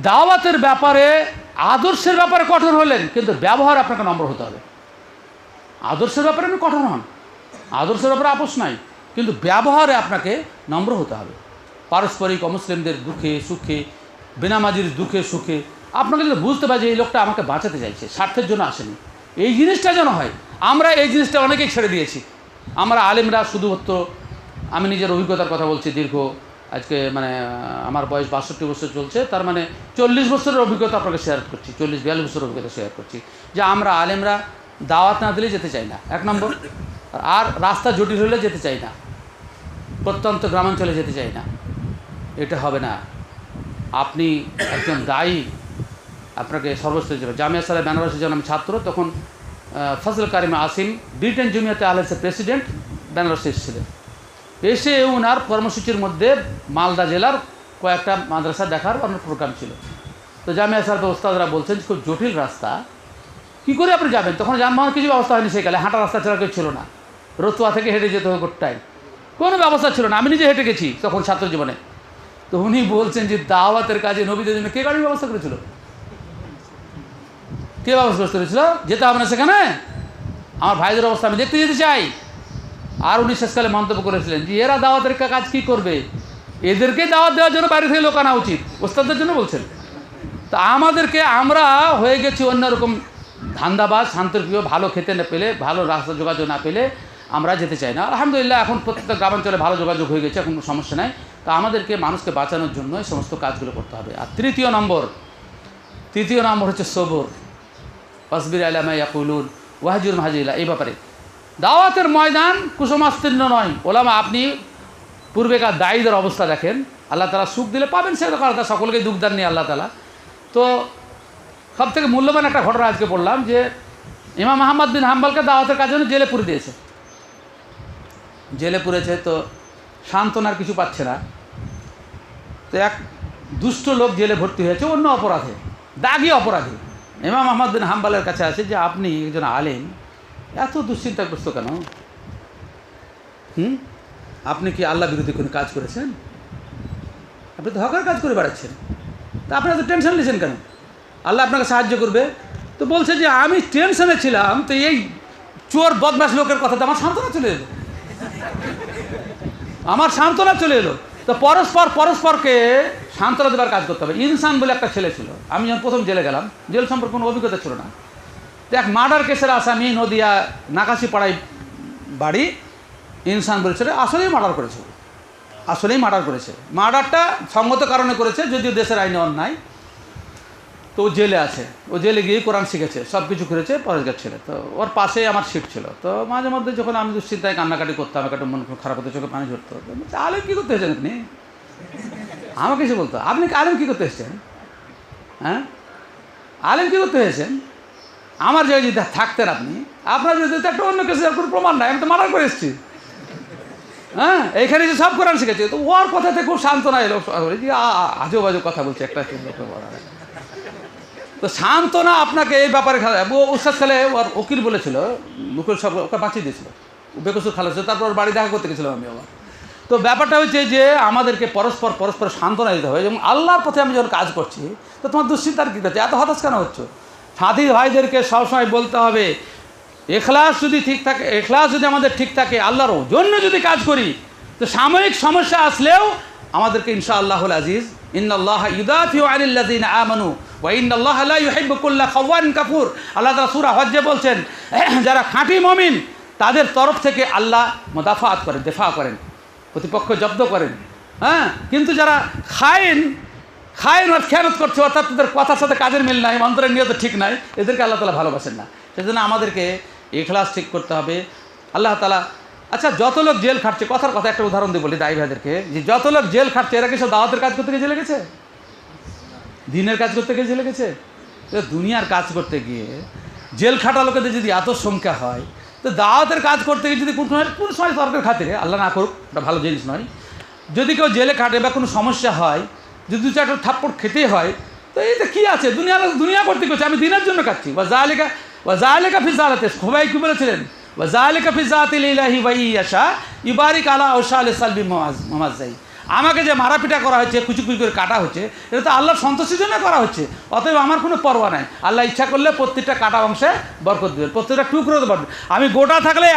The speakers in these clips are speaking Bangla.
দাওয়াতের ব্যাপারে আদর্শের ব্যাপারে কঠোর হলেন, কিন্তু ব্যবহার আপনাকে নম্র হতে হবে। আদর্শের ব্যাপারে আপনি কঠোর হন, আদর্শের ব্যাপারে আপোষ নাই, কিন্তু ব্যবহারে আপনাকে নম্র হতে হবে। পারস্পরিক অমুসলিমদের দুঃখে সুখে, বেনামাজির দুঃখে সুখে আপনাকে যদি বুঝতে পারে যে এই লোকটা আমাকে বাঁচাতে চাইছে, স্বার্থের জন্য আসেনি, এই জিনিসটা যেন হয়। আমরা এই জিনিসটা অনেকেই ছেড়ে দিয়েছি। আমরা আলেমরা শুধুমাত্র, আমি নিজের অভিজ্ঞতার কথা বলছি, দীর্ঘ আজকে আমার বয়স 62 বছর চলছে, তার 40 বছরের অভিজ্ঞতা আপনাকে শেয়ার করছি, 40-42 বছরের অভিজ্ঞতা শেয়ার করছি যে আমরা আলেমরা দাওয়াত না দিলে যেতে চাই না, 1 নম্বর। আর রাস্তা জটিল হলে যেতে চাই না, প্রত্যন্ত গ্রামাঞ্চলে যেতে চাই না। এটা হবে না। আপনি একজন দায়ী, আপনাকে সর্বস্তরে যাবে। জামিয়া সালাহ বেনারসে যখন আমি ছাত্র, তখন ফজল কারিম আসিম ব্রিটেন জমিয়াতে আহলের প্রেসিডেন্ট বেনারসে এসেছিলেন। এসে ওনার কর্মসূচির মধ্যে মালদা জেলার কয়েকটা মাদ্রাসা দেখার অন্য প্রোগ্রাম ছিল। তো জামিয়া সালাহ ওস্তাদরা বলছেন খুব জটিল রাস্তা, কী করে আপনি যাবেন? তখন যানবাহন কিছু ব্যবস্থা হয়নি সেকালে, হাঁটা রাস্তা ছাড়া কেউ ছিল না, রতুয়া থেকে হেঁটে যেতে হবে গোটাই, কোনো ব্যবস্থা ছিল না। আমি নিজে হেঁটে গেছি তখন ছাত্র জীবনে। তো উনি বলছেন যে দাওয়াতের কাজে নবীদের জন্য কে গাড়ির ব্যবস্থা করেছিল? কে ব্যবস্থা করেছিল? যেতে হবে না সেখানে, আমার ভাইদের অবস্থা আমি দেখতে যেতে চাই। আর উনি শেষকালে মন্তব্য করেছিলেন যে এরা দাওয়াতের কাজ কি করবে, এদেরকে দাওয়াত দেওয়ার জন্য বাইরে থেকে লোক আনা উচিত, ওস্তাদদের জন্য বলছেন। তা আমাদেরকে, আমরা হয়ে গেছি অন্যরকম ধান্দাবাজ, শান্তপ্রিয়, ভালো খেতে না পেলে, ভালো রাস্তা যোগাযোগ না পেলে আমরা যেতে চাই না। আলহামদুলিল্লাহ এখন প্রত্যেকটা গ্রামাঞ্চলে ভালো যোগাযোগ হয়ে গেছে, এখন কোনো সমস্যা নাই। তা আমাদেরকে মানুষকে বাঁচানোর জন্য এই সমস্ত কাজগুলো করতে হবে। আর তৃতীয় নম্বর হচ্ছে সবর। আসবির আলা মা ইয়াকুলুন ওয়াহজুর মাহজিলা। এই ব্যাপারে দাওয়াতের ময়দান কুসমাস্তীর্ণ নয়। ওলামা, আপনি পূর্বেকার দায়ীদের অবস্থা দেখেন, আল্লাহ তাআলা সুখ দিলে পাবেন, সেটা কথা, সকলকে দুঃখ দেন নি আল্লাহ তাআলা। তো সব থেকে মূল্যবান একটা ঘটনা আজকে পড়লাম যে ইমাম আহমদ বিন হাম্বলকে দাওয়াতের কাজের জন্য জেলে পুরে দিয়েছে। জেলে পুরেছে, তো সান্ত্বনার কিছু পাচ্ছে না। তো এক দুষ্ট লোক জেলে ভর্তি হয়েছে অন্য অপরাধে, দাগি অপরাধে। ইমাম আহমদ বিন হাম্বলের কাছে আছে যে আপনি একজন আলেম, এত দুশ্চিন্তাগ্রস্ত কেন? আপনি কি আল্লাহ বিরোধী কোনো কাজ করেছেন? আপনি তো হকের কাজ করে বেড়াচ্ছেন, তা আপনি এত টেনশন নিয়েছেন কেন? আল্লাহ আপনাকে সাহায্য করবে। তো বলছে যে আমি টেনশনে ছিলাম, তো এই চোর বদমাশ লোকের কথাতে আমার সান্ত্বনা চলে এলো, আমার সান্ত্বনা চলে এলো। তো পরস্পরকে সান্ত্বনা দেবার কাজ করতে হবে। ইনসান বলে একটা ছেলে ছিল, আমি যখন প্রথম জেলে গেলাম, জেল সম্পর্কে কোনো অভিজ্ঞতা ছিল না। তো এক মার্ডার কেসের আসামি, নদিয়া নাকাশি পাড়ায় বাড়ি, ইনসান বলে ছেলে, আসলেই মার্ডার করেছে। মার্ডারটা সঙ্গত কারণে করেছে, যদিও দেশের আইনে অন্যায়। তো ও জেলে আছে, ও জেলে গিয়ে কোরআন শিখেছে, সব কিছু করেছে, পরেশগার ছেলে। তো ওর পাশে আমার সিট ছিল। তো মাঝে মধ্যে যখন আমি দুশ্চিন্তায় কান্নাকাটি করতাম, একটা মন খারাপ হতো, চোখে পানি ঝরতো, আলেম কী করতে এসেছেন আপনি? আমাকে এসে বলতো, আপনি আলেম কী করতে এসেছেন? হ্যাঁ, আলেম কী করতে হয়েছেন? আমার জায়গায় যদি থাকতেন আপনি, আপনার যদি একটা অন্য কিছু কোনো প্রমাণ নাই, আমি তো মার্ডার করে এসেছি। হ্যাঁ, এইখানে যে সব কোরআন শিখেছে। তো ওর কথাতে খুব সান্ত্বনা এলো, আজব আজব কথা বলছে একটা। তো সান্ত্বনা আপনাকে এই ব্যাপারে, উস্তাদ খালে ওর উকিল বলেছিল, মুকুল সব ওকে বাঁচিয়ে দিয়েছিল, বেকসুর খালা ছিল, তারপর বাড়ি দেখা করতে গেছিলাম আমি আবার। তো ব্যাপারটা হচ্ছে যে আমাদেরকে পরস্পর সান্ত্বনা দিতে হবে। এবং আল্লাহর পথে আমি যখন কাজ করছি, তো তোমার দুশ্চিন্তার কী করছে, এত হতাশ কেন হচ্ছে? সাথী ভাইদেরকে সবসময় বলতে হবে, এখলাস যদি ঠিক থাকে, এখলাস যদি আমাদের ঠিক থাকে, আল্লাহর জন্য যদি কাজ করি, তো সাময়িক সমস্যা আসলেও আমাদেরকে ইনশাআল্লাহুল আজিজ, ইন্নাল্লাহা ইউদাফিউ আনিল্লাযিনা আমানু ওয়া ইন্নাল্লাহা লা ইউহিব্বু কুল্লা খাওয়ানিন কাফুর। আল্লাহ তাআলা সূরা হজ্জে বলছেন, যারা খাঁটি মুমিন তাদের তরফ থেকে আল্লাহ মুদাফাত করেন, দিফা করেন, প্রতিপক্ষ জব্দ করেন। হ্যাঁ, কিন্তু যারা খায়েন আর খেয়ানত করছে, অর্থাৎ তাদের কথার সাথে কাজের মিল নাই, অন্তরের নিয়ত ঠিক নাই, এদেরকে আল্লাহ তাআলা ভালোবাসেন না। সেজন্য আমাদেরকে ইখলাস ঠিক করতে হবে। আল্লাহ তাআলা, আচ্ছা, যত লোক জেল খাটছে, কথার কথা একটা উদাহরণ দিয়ে বলি দায়ী ভাইদেরকে, যে যত লোক জেল খাটছে, এরা কি সব দাওয়াতের কাজ করতে গিয়ে জেলে গেছে? দিনের কাজ করতে গিয়ে জেলে গেছে? দুনিয়ার কাজ করতে গিয়ে জেল খাটা লোকেদের যদি এত সংখ্যা হয়, তো দাওয়াতের কাজ করতে গিয়ে যদি কোন সময় সরকার খাতিরে, আল্লাহ না করুক, এটা ভালো জিনিস নয়, যদি কেউ জেলে খাটে বা কোনো সমস্যা হয়, যদি 2-4টা থাপ্পড় খেতেই হয়, তো এটা কী আছে? দুনিয়া করতে করছে, আমি দিনের জন্য খাচ্ছি। ওয়াজালিকা ফি জালাতে, খোবাই কি বলেছিলেন? ওয়াজালিকা ফি জাতিল ইলাহি ওয়া ইয়াশা ইবারিক আলা আওশাল সালবি মুমাজ্জাই। আমাকে যে মারাপিটা করা হচ্ছে, কুচি কুচি করে কাটা হচ্ছে, এটা তো আল্লাহর সন্তোষের জন্য করা হচ্ছে। অতএব আমার কোনো পরোয়া নাই। আল্লাহ ইচ্ছা করলে প্রত্যেকটা কাটা অংশে বরকত দেবেন, প্রত্যেকটা টুকরোতে বরকত। আমি গোটা থাকলে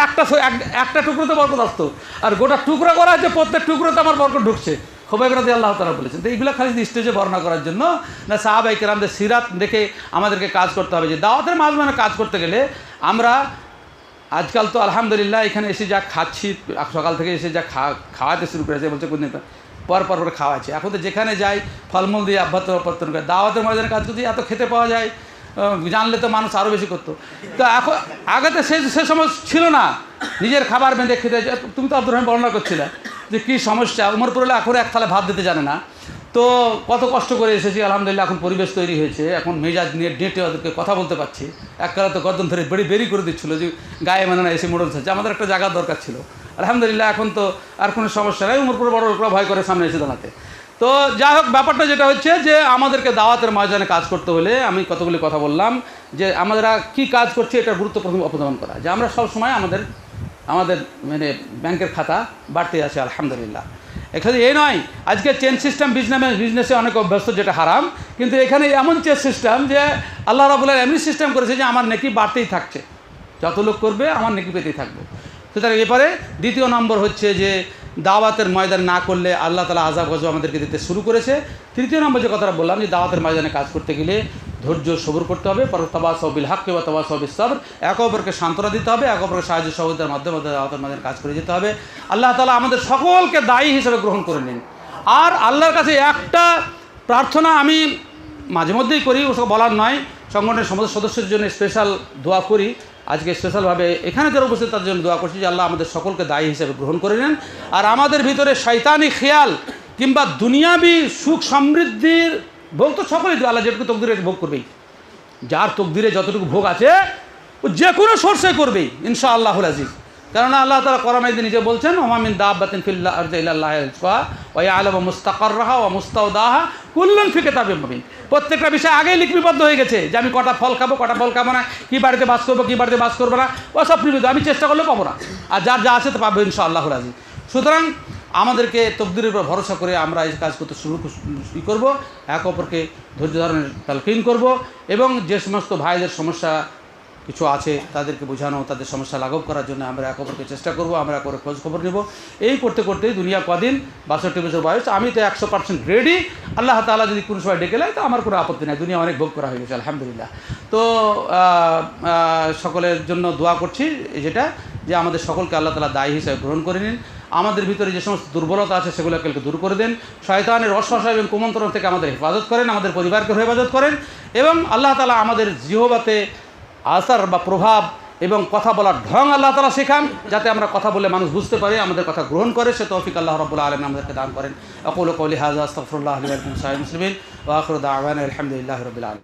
একটা টুকরোতে বরকত আসতো, আর গোটা টুকরা করা হচ্ছে, প্রত্যেক টুকরোতে আমার বরকত ঢুকছে। খোবাইব রাদিয়াল্লাহু আল্লাহ তাআলা বলেছেন। তো এইগুলো খালি স্টেজে বর্ণনা করার জন্য না, সাহাবায়ে কেরামদের সিরাত দেখে আমাদেরকে কাজ করতে হবে। যে দাওয়াতের মাঝখানে কাজ করতে গেলে আমরা আজকাল তো আলহামদুলিল্লাহ এখানে এসে যা খাচ্ছি, সকাল থেকে এসে যা খাওয়াতে শুরু করেছে, বলছে কোনদিন পর করে খাওয়াচ্ছে। এখন তো যেখানে যাই ফলমূল দিয়ে অভ্যর্থন করে। দাওয়াতের ময়দানে কাজ করতে এত খেতে পাওয়া যায়, জানলে তো মানুষ আরও বেশি করতো। তো এখন আগে তো সে সময় ছিল না, নিজের খাবার বেঁধে খেতে। তুমি তো আব্দুর রহমান বর্ণনা করছিলে যে কী সমস্যা, উমরপুরে এখন এক থালা ভাত দিতে জানে না। তো কত কষ্ট করে এসেছি, আলহামদুলিল্লাহ এখন পরিবেশ তৈরি হয়েছে, এখন মেজাজ নিয়ে ডেটে ওদেরকে কথা বলতে পারছি। এককালে তো গর্দন ধরে বেরি করে দিচ্ছিলো যে গায়ে মানে না এসে মোড়ল থাকছে, আমাদের একটা জায়গার দরকার ছিল। আলহামদুলিল্লাহ এখন তো আর কোনো সমস্যা নেই, উমরপুরে বড় লোকরা ভয় করে সামনে এসে দাঁড়াতে। তো যাই হোক, ব্যাপারটা যেটা হচ্ছে যে আমাদেরকে দাওয়াতের ময়দানে কাজ করতে হলে আমি কতগুলি কথা বললাম যে আমরা কী কাজ করছি এটার গুরুত্ব প্রথম অবলম্বন করা। যে আমরা সবসময় আমাদের মানে ব্যাংকের খাতা বাড়তে আছে আলহামদুলিল্লাহ। এখানে এই নয় আজকে চেন সিস্টেম বিজনেসে অনেক অভ্যস্ত, যেটা হারাম। কিন্তু এখানে এমন চেন সিস্টেম যে আল্লাহ রাব্বুল আলামিন এমনি সিস্টেম করেছে যে আমার নেকি বাড়তেই থাকছে, যত লোক করবে আমার নেকি পেতেই থাকবে। সুতরাং এরপরে দ্বিতীয় নম্বর হচ্ছে যে দাওয়াতের ময়দান না করলে আল্লাহ তাআলা আযাব গজব আমাদেরকে দিতে শুরু করেছে। তৃতীয় নম্বর যে কথাটা বললাম যে দাওয়াতের ময়দানে কাজ করতে গেলে ধৈর্য সবুর করতে হবে, তাওয়াসাউ বিল হাক্কি ওয়া তাওয়াসাউ বিস সাবর, একে অপরকে সান্ত্বনা দিতে হবে, একে অপরকে সাহায্য সহযোগিতার মাধ্যমে দাওয়াতের ময়দানে কাজ করে যেতে হবে। আল্লাহ তাআলা আমাদের সকলকে দায়ী হিসেবে গ্রহণ করে নিন। আর আল্লাহর কাছে একটা প্রার্থনা আমি মাঝে মধ্যেই করি, ওসব বলার নয়, সংগঠনের সমস্ত সদস্যদের জন্য স্পেশাল দোয়া করি। আজকে স্পেশালভাবে এখানে যারা উপস্থিত তাদের জন্য দোয়া করছি যে আল্লাহ আমাদের সকলকে দায়ী হিসেবে গ্রহণ করে নেন। আর আমাদের ভিতরে শয়তানি খেয়াল কিংবা দুনিয়াবি সুখ সমৃদ্ধির ভোগ তো সকলেই, আল্লাহ যেটুকু তকদিরে ভোগ করবেই, যার তকদিরে যতটুকু ভোগ আছে ও যে কোনো সোর্সে করবেই ইনশাআল্লাহুল আজিজ। কেননা আল্লাহ তাআলা কোরআনে নিজে বলছেন, ওমা মিন দাব্বাতিন ফিল আরদি ইল্লাল্লাহু ইয়ারযুকুহা ওয়া ইয়ালামু মুস্তাকাররাহা ওয়া মুস্তাওদাহা কুল্লুন ফি কিতাবিম মুবিন। প্রত্যেকটা বিষয় আগেই লিপিবদ্ধ হয়ে গেছে যে আমি কটা ফল খাবো, কটা ফল খাবো না, কী বাড়িতে বাস করবো, কী বাড়িতে বাস করবো না, ও সব লিপিবদ্ধ। আমি চেষ্টা করলেও পাবো না, আর যার যা আছে তো পাবো ইনশাআল্লাহুল আজিজ। সুতরাং আমাদেরকে তকদিরের উপর ভরসা করে আমরা এই কাজ করতে শুরু করবো, এক অপরকে ধৈর্য ধারণের তালকিন করব, এবং যে সমস্ত ভাইদের সমস্যা কিছু আছে তাদেরকে বোঝানো, তাদের সমস্যা লাঘব করার জন্য আমরা এক অপরকে চেষ্টা করব, আমরা এক অপরের খোঁজ খবর নেব। এই করতে করতেই দুনিয়া কদিন, 62 বছর বয়স, আমি তো 100% রেডি। আল্লাহ তাআলা যদি কোনো সময় ডেকে নেয় তো আমার কোনো আপত্তি নাই, দুনিয়া অনেক ভোগ করা হয়ে গেছে আলহামদুলিল্লাহ। তো সকলের জন্য দোয়া করছি যেটা, যে আমাদের সকলকে আল্লাহ তাআলা দায়ী হিসেবে গ্রহণ করে নিন। আমাদের ভিতরে যে সমস্ত দুর্বলতা আছে সেগুলোকে দূর করে দেন, শয়তানের অশ্বাসা এবং কুমন্ত্রণ থেকে আমাদের হেফাজত করেন, আমাদের পরিবারকে হেফাজত করেন, এবং আল্লাহ তাআলা আমাদের জিহবাতে আসার বা প্রভাব এবং কথা বলার ঢং আল্লাহ তাআলা শেখান, যাতে আমরা কথা বলে মানুষ বুঝতে পারে, আমাদের কথা গ্রহণ করে। সে তৌফিক আল্লাহ রাব্বুল আলামিন আমাদেরকে দান করেন। আকুলু কওলি হাযা আস্তাগফিরুল্লাহ লি ওয়া লাকুম সাইয়্যিল মুসলিমিন ওয়া আখিরু দাওয়ানা আলহামদুলিল্লাহি রাব্বিল আলামিন।